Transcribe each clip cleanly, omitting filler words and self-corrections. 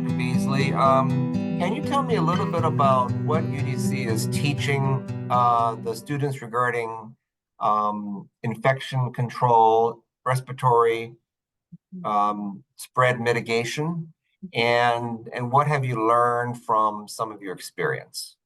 Dr. Beasley. Can you tell me a little bit about what UDC is teaching the students regarding infection control, respiratory spread mitigation, and what have you learned from some of your experience?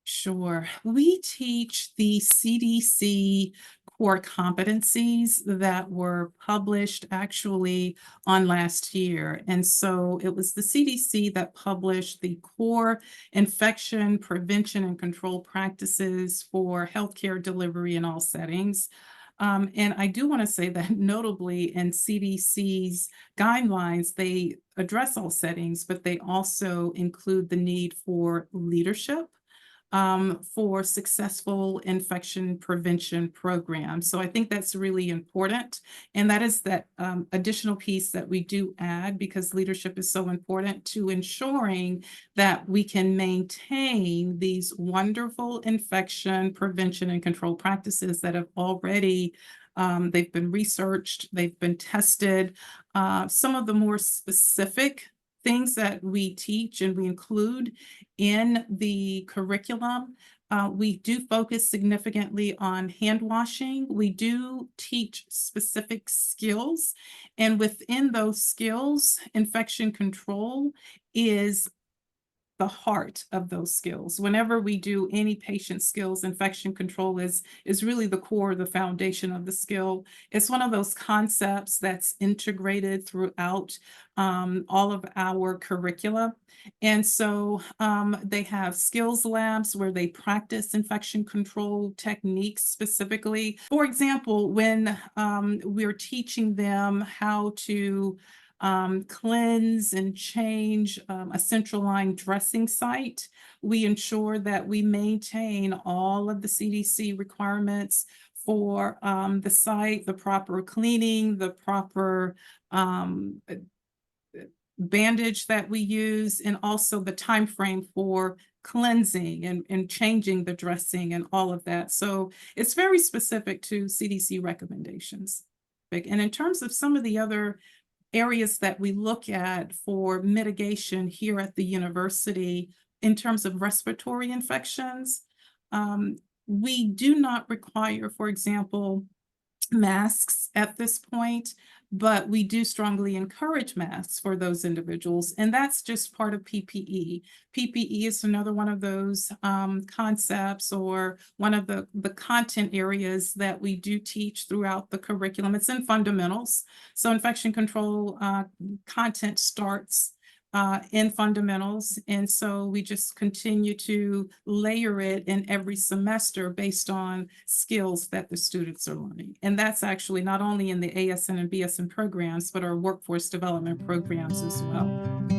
Sure. We teach the CDC core competencies that were published actually on last year. And so it was the CDC that published the core infection prevention and control practices for healthcare delivery in all settings. And I do want to say that notably in CDC's guidelines, they address all settings, but they also include the need for leadership for successful infection prevention programs. So I think that's really important. And that is that additional piece that we do add because leadership is so important to ensuring that we can maintain these wonderful infection prevention and control practices that have already they've been researched, they've been tested. Some of the more specific things that we teach and we include in the curriculum. We do focus significantly on hand washing. We do teach specific skills, and within those skills, infection control is the heart of those skills. Whenever we do any patient skills, infection control is really the core, the foundation of the skill. It's one of those concepts that's integrated throughout all of our curricula. And so they have skills labs where they practice infection control techniques specifically. For example, when we're teaching them how to cleanse and change a central line dressing site, we ensure that we maintain all of the CDC requirements for the site, the proper cleaning, the proper bandage that we use, and also the time frame for cleansing and changing the dressing and all of that. So it's very specific to CDC recommendations. And in terms of some of the other areas that we look at for mitigation here at the university in terms of respiratory infections, we do not require, for example, masks at this point, but we do strongly encourage masks for those individuals, and that's just part of PPE. PPE is another one of those concepts or one of the content areas that we do teach throughout the curriculum. It's in fundamentals. So infection control content starts in fundamentals. And so we just continue to layer it in every semester based on skills that the students are learning. And that's actually not only in the ASN and BSN programs, but our workforce development programs as well.